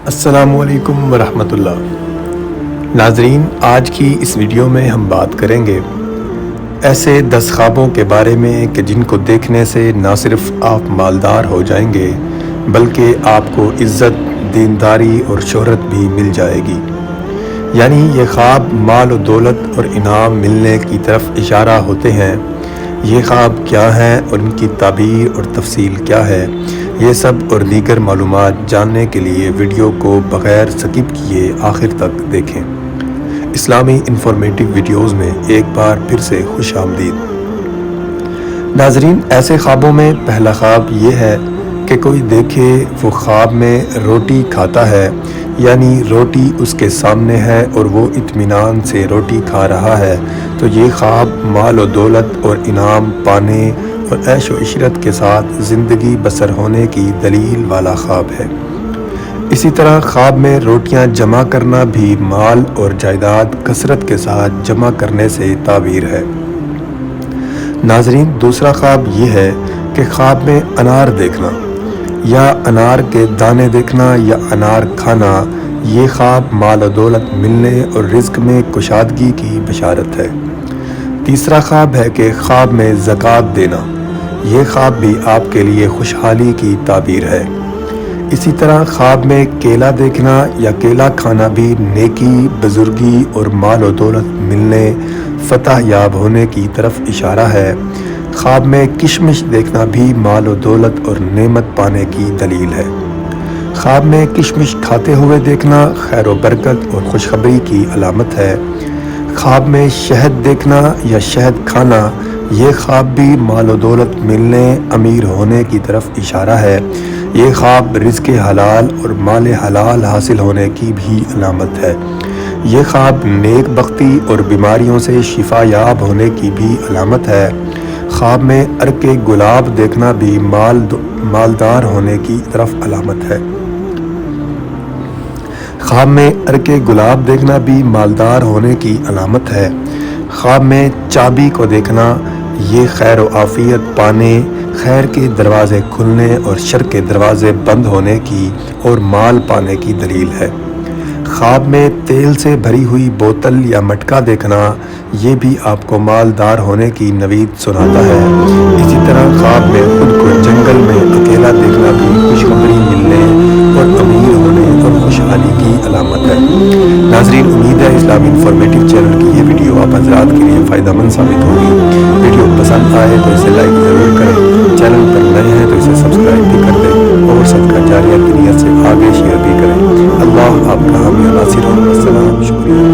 السلام علیکم ورحمۃ اللہ۔ ناظرین، آج کی اس ویڈیو میں ہم بات کریں گے ایسے 10 خوابوں کے بارے میں کہ جن کو دیکھنے سے نہ صرف آپ مالدار ہو جائیں گے بلکہ آپ کو عزت، دینداری اور شہرت بھی مل جائے گی۔ یعنی یہ خواب مال و دولت اور انعام ملنے کی طرف اشارہ ہوتے ہیں۔ یہ خواب کیا ہیں اور ان کی تعبیر اور تفصیل کیا ہے، یہ سب اور دیگر معلومات جاننے کے لیے ویڈیو کو بغیر سکپ کیے آخر تک دیکھیں۔ اسلامی انفارمیٹیو ویڈیوز میں ایک بار پھر سے خوش آمدید۔ ناظرین، ایسے خوابوں میں پہلا خواب یہ ہے کہ کوئی دیکھے وہ خواب میں روٹی کھاتا ہے، یعنی روٹی اس کے سامنے ہے اور وہ اطمینان سے روٹی کھا رہا ہے، تو یہ خواب مال و دولت اور انعام پانے اور عیش و عشرت کے ساتھ زندگی بسر ہونے کی دلیل والا خواب ہے۔ اسی طرح خواب میں روٹیاں جمع کرنا بھی مال اور جائیداد کثرت کے ساتھ جمع کرنے سے تعبیر ہے۔ ناظرین، دوسرا خواب یہ ہے کہ خواب میں انار دیکھنا یا انار کے دانے دیکھنا یا انار کھانا، یہ خواب مال و دولت ملنے اور رزق میں کشادگی کی بشارت ہے۔ تیسرا خواب ہے کہ خواب میں زکوٰۃ دینا، یہ خواب بھی آپ کے لیے خوشحالی کی تعبیر ہے۔ اسی طرح خواب میں کیلا دیکھنا یا کیلا کھانا بھی نیکی، بزرگی اور مال و دولت ملنے، فتح یاب ہونے کی طرف اشارہ ہے۔ خواب میں کشمش دیکھنا بھی مال و دولت اور نعمت پانے کی دلیل ہے۔ خواب میں کشمش کھاتے ہوئے دیکھنا خیر و برکت اور خوشخبری کی علامت ہے۔ خواب میں شہد دیکھنا یا شہد کھانا، یہ خواب بھی مال و دولت ملنے، امیر ہونے کی طرف اشارہ ہے۔ یہ خواب رزق حلال اور مال حلال حاصل ہونے کی بھی علامت ہے۔ یہ خواب نیک بختی اور بیماریوں سے شفا یاب ہونے کی بھی علامت ہے۔ خواب میں عرق گلاب دیکھنا بھی مالدار ہونے کی طرف علامت ہے۔ خواب میں عرق گلاب دیکھنا بھی مالدار ہونے کی علامت ہے۔ خواب میں چابی کو دیکھنا، یہ خیر و عافیت پانے، خیر کے دروازے کھلنے اور شر کے دروازے بند ہونے کی اور مال پانے کی دلیل ہے۔ خواب میں تیل سے بھری ہوئی بوتل یا مٹکا دیکھنا، یہ بھی آپ کو مالدار ہونے کی نوید سناتا ہے۔ اسی طرح خواب میں خود کو جنگل میں اکیلا دیکھنا بھی خوشخبری ملنے اور امیر ہونے اور خوشحالی کی علامت ہے۔ ناظرین، امید ہے اسلامی انفارمیٹیو چینل کی یہ ویڈیو آپ حضرات کے لیے فائدہ مند ثابت ہوگی۔ ویڈیو پسند آئے تو اسے لائک ضرور کریں، چینل پر نئے ہیں تو اسے سبسکرائب بھی کر دیں اور صدقہ جاریہ کی نیت سے آگے شیئر بھی کریں۔ اللہ آپ کا حامی و ناصر ہو۔ السلام، شکریہ۔